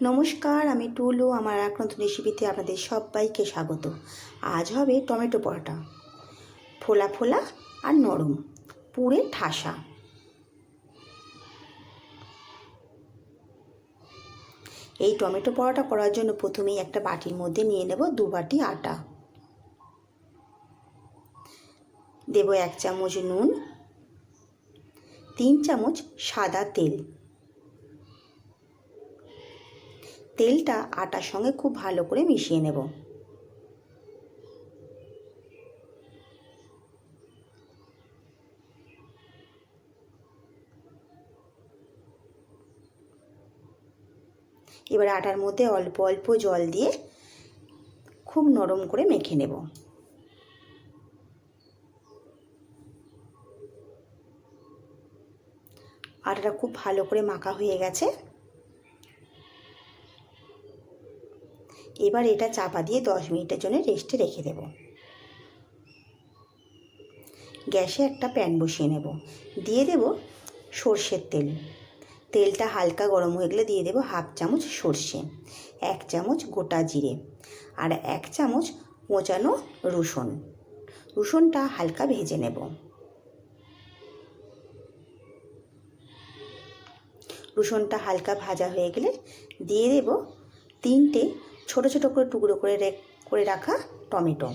নমস্কার, আমি টুলু। আমার এক নতুন রেসিপিতে আপনাদের সবাইকে স্বাগত। আজ হবে টমেটো পরোটা, ফোলা ফোলা আর নরম, পুরে ঠাসা। এই টমেটো পরোটা করার জন্য প্রথমেই একটা বাটির মধ্যে নিয়ে নেব 2 বাটি আটা, দেব 1 চামচ নুন, 3 চামচ সাদা তেল। তেলটা আটার সঙ্গে খুব ভালো করে মিশিয়ে নেব। এবার আটার মধ্যে অল্প অল্প জল দিয়ে খুব নরম করে মেখে নেব। আটাটা খুব ভালো করে মাখা হয়ে গেছে। এবার এটা চাপা দিয়ে 10 মিনিটের জন্য রেস্টে রেখে দেব। গ্যাসে একটা প্যান বসিয়ে নেব, দিয়ে দেব সর্ষের তেল। তেলটা হালকা গরম হয়ে গেলে দিয়ে দেব 1/2 চামচ সর্ষে, 1 চামচ গোটা জিরে আর 1 চামচ কোঁচানো রসুন। রসুনটা হালকা ভেজে নেব। রসুনটা হালকা ভাজা হয়ে গেলে দিয়ে দেব 3টে ছোট ছোট করে টুকরো করে রাখা টমেটো।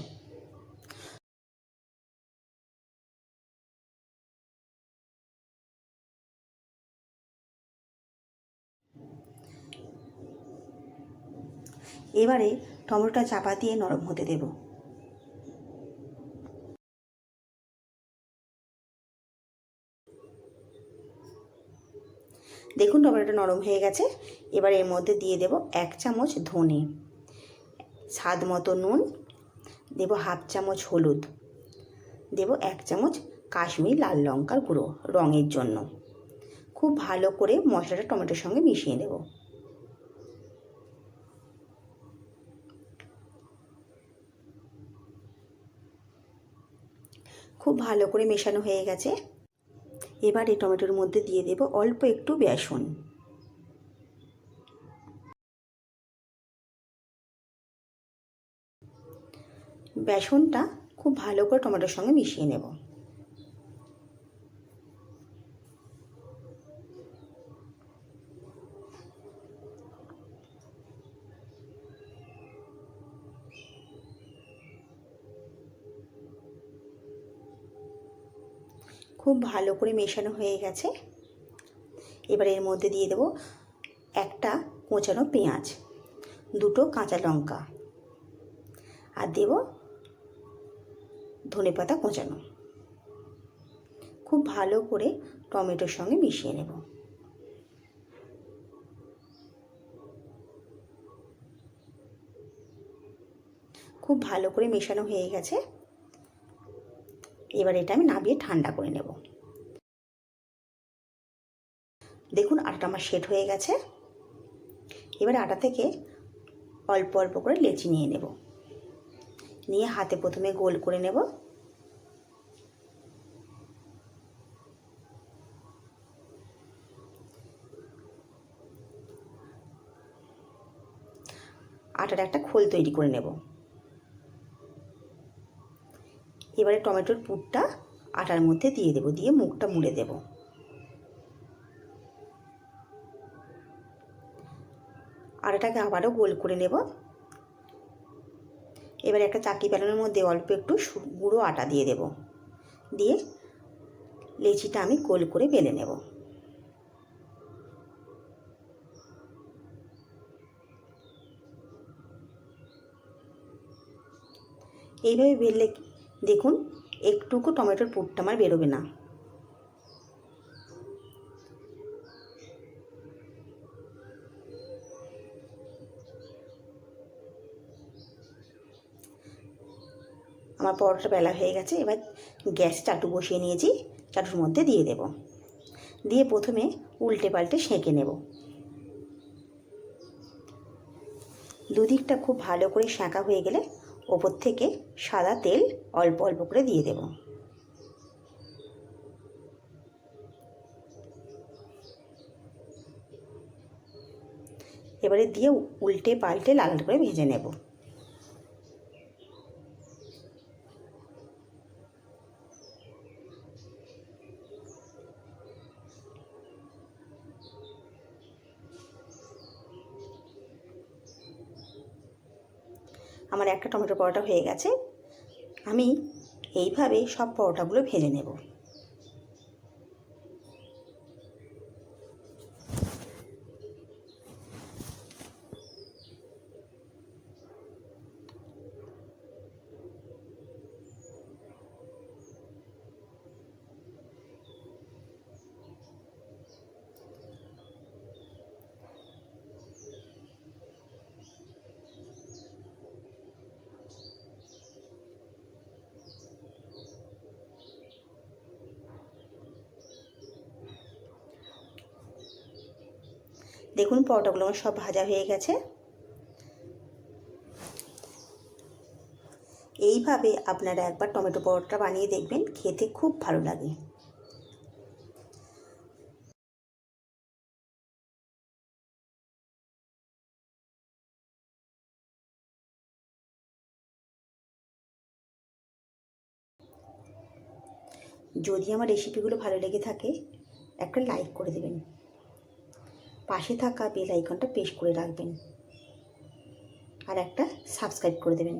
এবারে টমেটোটা চাপা দিয়ে নরম হতে দেব। দেখুন টমেটোটা নরম হয়ে গেছে। এবার এর মধ্যে দিয়ে দেব 1 চামচ ধনে, স্বাদ মতো নুন, দেব 1/2 চামচ হলুদ, দেব 1 চামচ কাশ্মীরি লাল লঙ্কার গুঁড়ো রঙের জন্য। খুব ভালো করে মশলাটা টমেটোর সঙ্গে মিশিয়ে নেব। খুব ভালো করে মেশানো হয়ে গেছে। এবার এই টমেটোর মধ্যে দিয়ে দেব অল্প একটু বেসন। বেসনটা খুব ভালো করে টমেটোর সঙ্গে মিশিয়ে নেব। খুব ভালো করে মেশানো হয়ে গেছে। এবার এর মধ্যে দিয়ে দেব একটা কোঁচানো পেঁয়াজ, 2টো কাঁচা লঙ্কা আর দেব ধনেপাতা কোঁচানো। খুব ভালো করে টমেটোর সঙ্গে মিশিয়ে নেব। খুব ভালো করে মেশানো হয়ে গেছে। এবার এটা আমি নামিয়ে ঠান্ডা করে নেব। দেখুন আটাটা আমার সেট হয়ে গেছে। এবার আটা থেকে অল্প অল্প করে লেচি নিয়ে নেব, নিয়ে হাতে প্রথমে গোল করে নেব। আটার একটা খোল তৈরি করে নেব। এবারে টমেটোর পুরটা আটার মধ্যে দিয়ে দেব, দিয়ে মুখটা মুড়ে দেব। আটাটাকে আবারও গোল করে নেব। এবার একটা চাকি বেলনের মধ্যে অল্প একটু গুঁড়ো আটা দিয়ে দেব, দিয়ে লেচিটা আমি গোল করে বেলে নেব। এইভাবে বেললে দেখুন একটুকু টমেটোর পুরটা আমার বেরোবে না। আমার পরোটা বেলা হয়ে গেছে। এবার গ্যাস চাটু বসিয়ে নিয়েছি, চাটুর মধ্যে দিয়ে দেব, দিয়ে প্রথমে উল্টে পাল্টে সেঁকে নেব। দুদিকটা খুব ভালো করে সেঁকা হয়ে গেলে ওপর থেকে সাদা তেল অল্প অল্প করে দিয়ে দেব। এবারে দিয়ে উল্টে পাল্টে লাল লাল করে ভেজে নেব। আমার একটা টমেটো পরোটা হয়ে গেছে। আমি এইভাবে সব পরোটাগুলো ভেজে নেব। দেখুন পরোটাগুলো আমার সব ভাজা হয়ে গেছে। এইভাবে আপনারা একবার টমেটো পরোটা বানিয়ে দেখবেন, খেতে খুব ভালো লাগে। যদি আমার রেসিপিগুলো ভালো লেগে থাকে একটা লাইক করে দেবেন, পাশে থাকা বেল আইকনটা প্রেস করে রাখবেন আর একটা সাবস্ক্রাইব করে দেবেন।